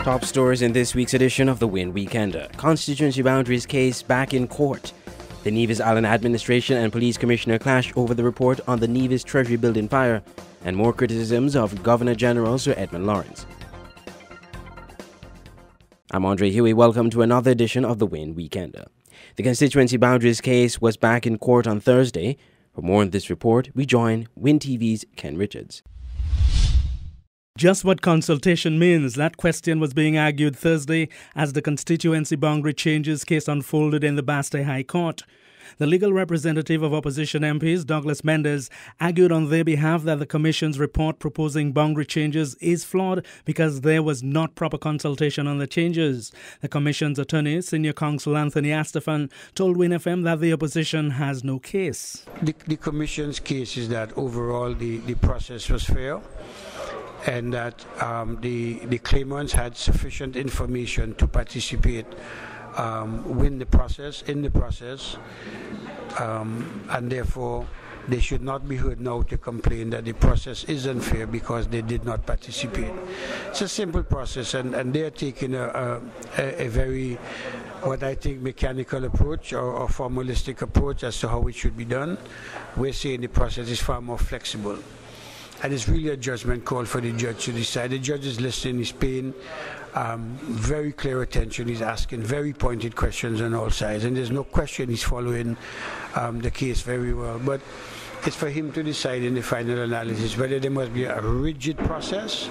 Top stories in this week's edition of the WINN Weekender. Constituency boundaries case back in court. The Nevis Island Administration and Police Commissioner clash over the report on the Nevis Treasury building fire, and more criticisms of Governor General Sir Edmund Lawrence. I'm Andre Huey. Welcome to another edition of the WINN Weekender. The constituency boundaries case was back in court on Thursday. For more on this report, we join WINN TV's Ken Richards. Just what consultation means, that question was being argued Thursday as the constituency boundary changes case unfolded in the Bastille High Court. The legal representative of opposition MPs, Douglas Mendes, argued on their behalf that the Commission's report proposing boundary changes is flawed because there was not proper consultation on the changes. The Commission's attorney, Senior Counsel Anthony Astafan, told WINN FM that the opposition has no case. The Commission's case is that overall the process was fair, and that the claimants had sufficient information to participate in the process, and therefore they should not be heard now to complain that the process is unfair because they did not participate. It's a simple process, and they're taking a very, what I think, mechanical approach or formalistic approach as to how it should be done. We're saying the process is far more flexible. And it's really a judgment call for the judge to decide. The judge is listening, he's paying very clear attention, he's asking very pointed questions on all sides, and there's no question he's following the case very well. But it's for him to decide in the final analysis whether there must be a rigid process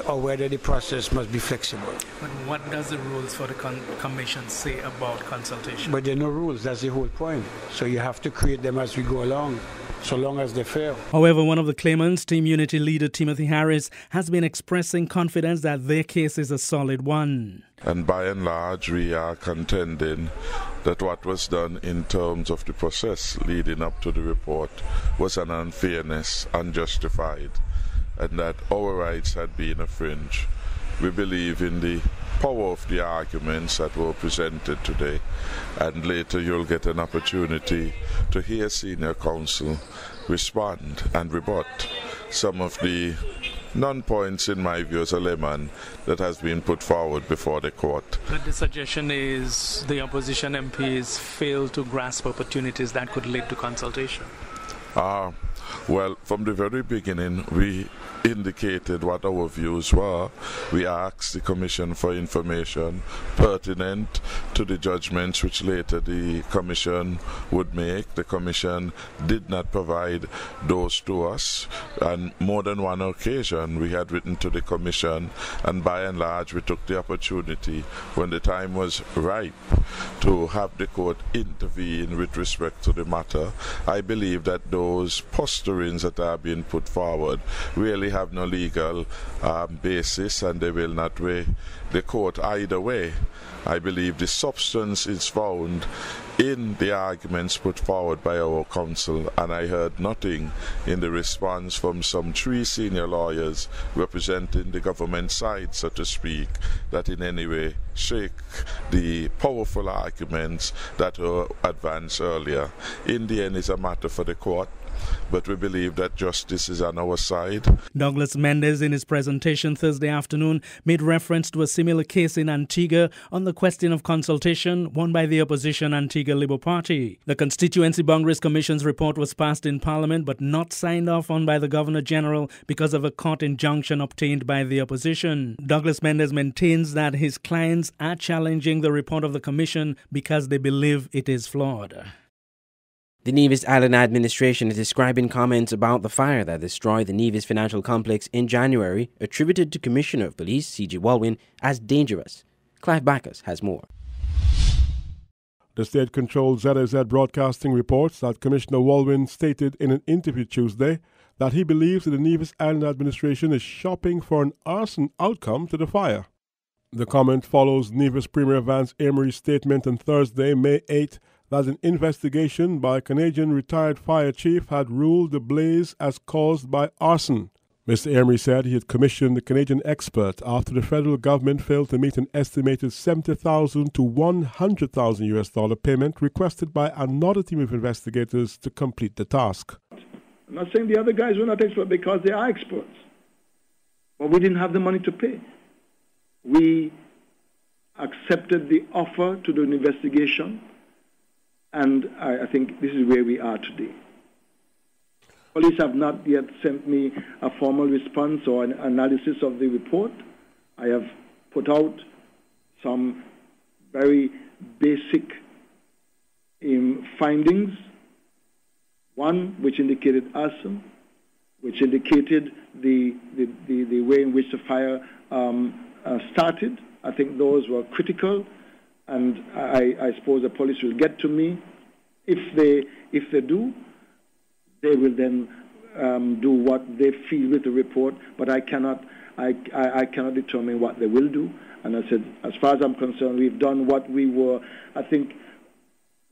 or whether the process must be flexible. But what does the rules for the Commission say about consultation? But there are no rules, that's the whole point. So you have to create them as we go along, so long as they're fair. However, one of the claimants, Team Unity leader Timothy Harris, has been expressing confidence that their case is a solid one. And by and large, we are contending that what was done in terms of the process leading up to the report was an unfairness, unjustified, and that our rights had been infringed. We believe in the power of the arguments that were presented today, and later you'll get an opportunity to hear senior counsel respond and rebut some of the non-points, in my view, as a layman, that has been put forward before the court. But the suggestion is the opposition MPs fail to grasp opportunities that could lead to consultation. Well, from the very beginning, we indicated what our views were. We asked the Commission for information pertinent to the judgments which later the Commission would make. The Commission did not provide those to us, and more than one occasion we had written to the Commission, and by and large we took the opportunity when the time was ripe to have the court intervene with respect to the matter. I believe that those posturings that are being put forward really have no legal basis, and they will not weigh the court either way. I believe the substance is found in the arguments put forward by our counsel, and I heard nothing in the response from some 3 senior lawyers representing the government side, so to speak, that in any way shake the powerful arguments that were advanced earlier. In the end, it's a matter for the court, but we believe that justice is on our side. Douglas Mendes, in his presentation Thursday afternoon, made reference to a similar case in Antigua on the question of consultation won by the opposition Antigua Labour Party. The Constituency Boundaries Commission's report was passed in Parliament but not signed off on by the Governor General because of a court injunction obtained by the opposition. Douglas Mendes maintains that his clients are challenging the report of the Commission because they believe it is flawed. The Nevis Island Administration is describing comments about the fire that destroyed the Nevis Financial Complex in January, attributed to Commissioner of Police C.G. Walwyn, as dangerous. Clive Backus has more. The state-controlled ZSZ Broadcasting reports that Commissioner Walwyn stated in an interview Tuesday that he believes that the Nevis Island Administration is shopping for an arson outcome to the fire. The comment follows Nevis Premier Vance Amory's statement on Thursday, May 8, that an investigation by a Canadian retired fire chief had ruled the blaze as caused by arson. Mr. Amory said he had commissioned a Canadian expert after the federal government failed to meet an estimated $70,000 to $100,000 payment requested by another team of investigators to complete the task. I'm not saying the other guys were not experts because they are experts, but we didn't have the money to pay. We accepted the offer to do an investigation, and I think this is where we are today. Police have not yet sent me a formal response or an analysis of the report. I have put out some very basic findings. One, which indicated arson, which indicated the way in which the fire started. I think those were critical, and I suppose the police will get to me. If they do, they will then do what they feel with the report. But I cannot determine what they will do. And I said, as far as I'm concerned, we've done what we were, I think,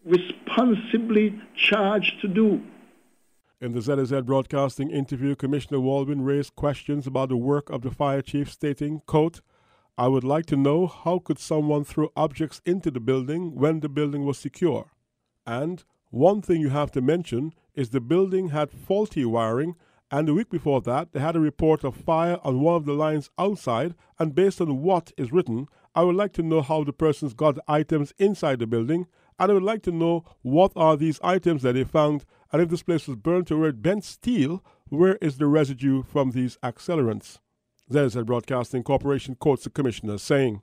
responsibly charged to do. In the ZSZ Broadcasting interview, Commissioner Waldwin raised questions about the work of the fire chief, stating, quote, "I would like to know how could someone throw objects into the building when the building was secure? And one thing you have to mention is the building had faulty wiring, and the week before that they had a report of fire on one of the lines outside, and based on what is written, I would like to know how the persons got items inside the building, and I would like to know what are these items that they found, and if this place was burned to where it bent steel, where is the residue from these accelerants?" ZSZ Broadcasting Corporation quotes the commissioner saying,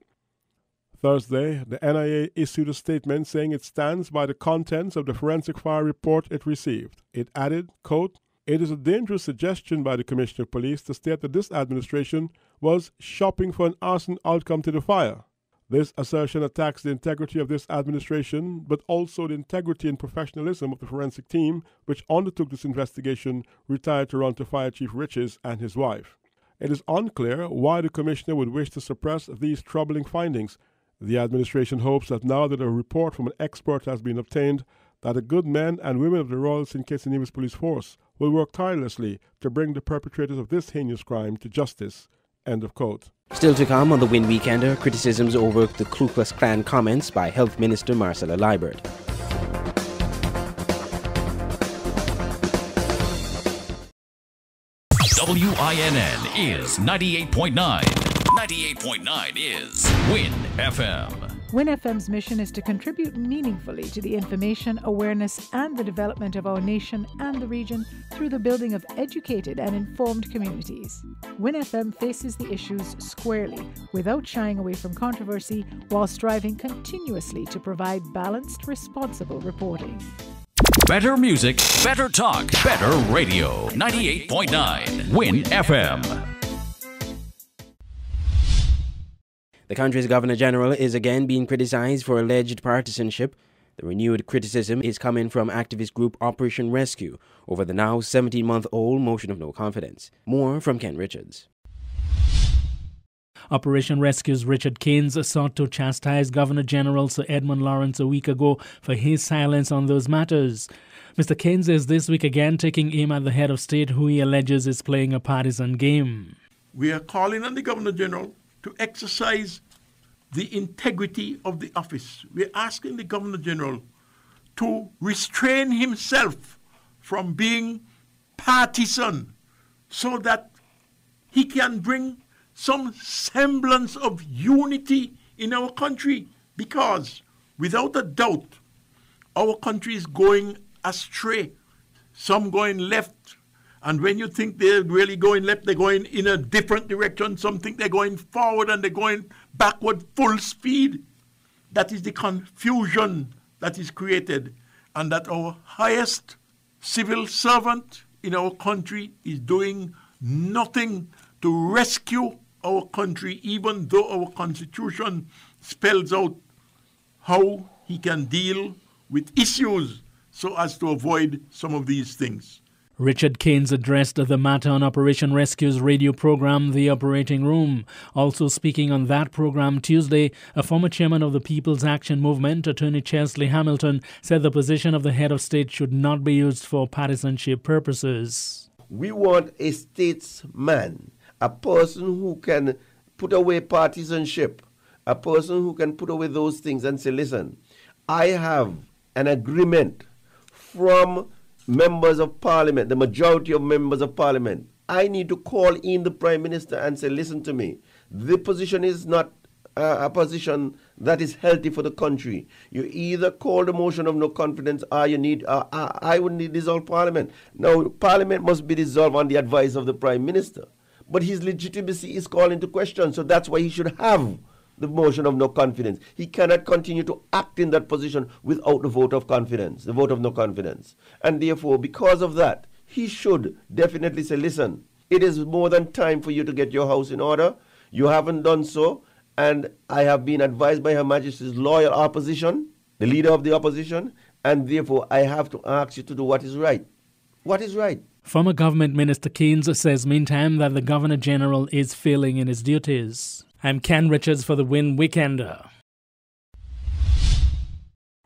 Thursday, the NIA issued a statement saying it stands by the contents of the forensic fire report it received. It added, quote, "It is a dangerous suggestion by the Commissioner of Police to state that this administration was shopping for an arson outcome to the fire. This assertion attacks the integrity of this administration, but also the integrity and professionalism of the forensic team which undertook this investigation, retired Toronto Fire Chief Riches and his wife. It is unclear why the Commissioner would wish to suppress these troubling findings. The administration hopes that now that a report from an expert has been obtained, that the good men and women of the Royal St. Kitts and Nevis Police Force will work tirelessly to bring the perpetrators of this heinous crime to justice." End of quote. Still to come on the WINN Weekender, criticisms over the Ku Klux Klan comments by Health Minister Marcella Liburd. WINN is 98.9. 98.9 is WINN FM. WINN FM's mission is to contribute meaningfully to the information, awareness, and the development of our nation and the region through the building of educated and informed communities. WINN FM faces the issues squarely, without shying away from controversy, while striving continuously to provide balanced, responsible reporting. Better music, better talk, better radio. 98.9 WINN FM. The country's Governor General is again being criticized for alleged partisanship. The renewed criticism is coming from activist group Operation Rescue over the now 17-month-old motion of no confidence. More from Ken Richards. Operation Rescue's Richard Keynes sought to chastise Governor General Sir Edmund Lawrence a week ago for his silence on those matters. Mr. Keynes is this week again taking aim at the head of state, who he alleges is playing a partisan game. We are calling on the Governor General to exercise the integrity of the office. We're asking the Governor General to restrain himself from being partisan so that he can bring some semblance of unity in our country, because without a doubt our country is going astray. Some going left, and when you think they're really going left, they're going in a different direction. Some think they're going forward and they're going backward full speed. That is the confusion that is created, and that our highest civil servant in our country is doing nothing to rescue our country, even though our Constitution spells out how he can deal with issues so as to avoid some of these things. Richard Keynes addressed the matter on Operation Rescue's radio program, The Operating Room. Also speaking on that program Tuesday, a former chairman of the People's Action Movement, Attorney Chesley Hamilton, said the position of the head of state should not be used for partisanship purposes. We want a statesman, a person who can put away partisanship, a person who can put away those things and say, listen, I have an agreement from members of parliament, the majority of members of parliament. I need to call in the Prime Minister and say, listen to me, the position is not a position that is healthy for the country. You either call the motion of no confidence or you need, I would need dissolve Parliament. Now, Parliament must be dissolved on the advice of the Prime Minister. But his legitimacy is called into question, so that's why he should have the motion of no confidence. He cannot continue to act in that position without the vote of confidence, the vote of no confidence. And therefore, because of that, he should definitely say, listen, it is more than time for you to get your house in order. You haven't done so, and I have been advised by Her Majesty's loyal opposition, the leader of the opposition, and therefore I have to ask you to do what is right. What is right? Former Government Minister Keynes says meantime that the Governor-General is failing in his duties. I'm Ken Richards for the WINN Weekender.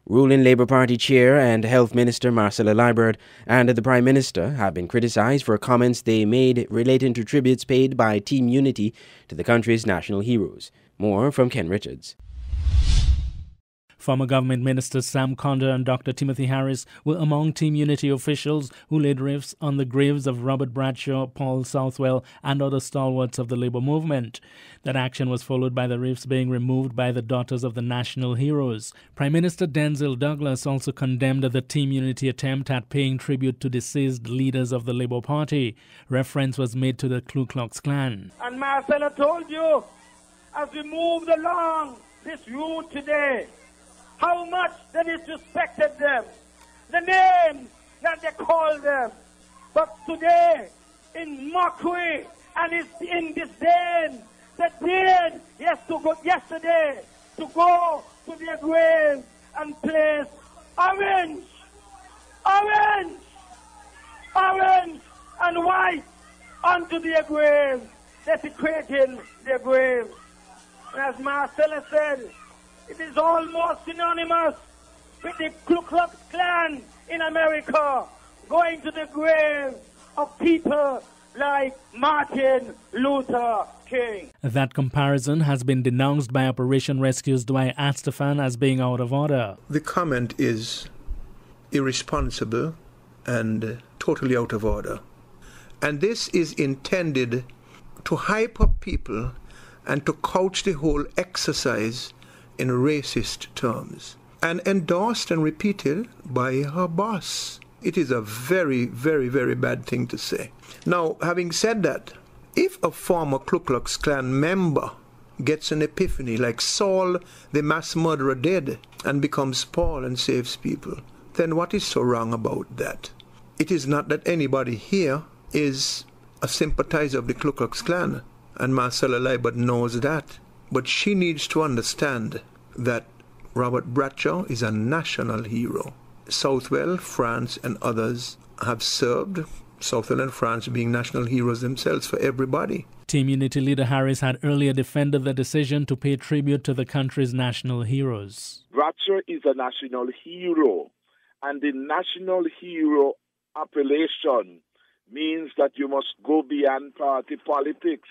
Ruling Labour Party Chair and Health Minister Marcella Liburd and the Prime Minister have been criticised for comments they made relating to tributes paid by Team Unity to the country's national heroes. More from Ken Richards. Former Government Ministers Sam Condor and Dr. Timothy Harris were among Team Unity officials who laid wreaths on the graves of Robert Bradshaw, Paul Southwell and other stalwarts of the Labour movement. That action was followed by the wreaths being removed by the daughters of the national heroes. Prime Minister Denzil Douglas also condemned the Team Unity attempt at paying tribute to deceased leaders of the Labour Party. Reference was made to the Ku Klux Klan. And Marcella told you, as we moved along this route today, how much they disrespected them, the names that they called them. But today, in mockery and in disdain, they did yesterday to go to their grave and place orange and white onto their graves, desecrating their graves. And as Marcella said, it is almost synonymous with the Ku Klux Klan in America going to the grave of people like Martin Luther King. That comparison has been denounced by Operation Rescue's Dwight Astafan as being out of order. The comment is irresponsible and totally out of order. And this is intended to hype up people and to couch the whole exercise in racist terms, and endorsed and repeated by her boss. It is a very, very, very bad thing to say. Now, having said that, if a former Ku Klux Klan member gets an epiphany like Saul the mass murderer did and becomes Paul and saves people, then what is so wrong about that? It is not that anybody here is a sympathizer of the Ku Klux Klan, and Marcella Liburd knows that. But she needs to understand that Robert Bradshaw is a national hero. Southwell, France, and others have served, Southwell and France being national heroes themselves for everybody. Team Unity leader Harris had earlier defended the decision to pay tribute to the country's national heroes. Bradshaw is a national hero, and the national hero appellation means that you must go beyond party politics.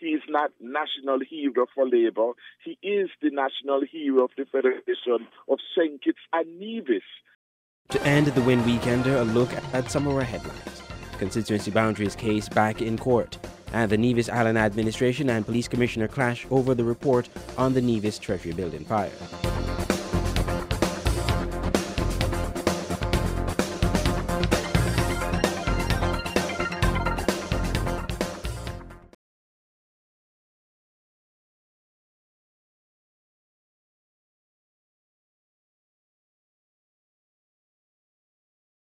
He is not national hero for Labour. He is the national hero of the Federation of St. Kitts and Nevis. To end the WINN Weekender, a look at some of our headlines. Constituency boundaries case back in court. And the Nevis Island administration and police commissioner clash over the report on the Nevis Treasury building fire.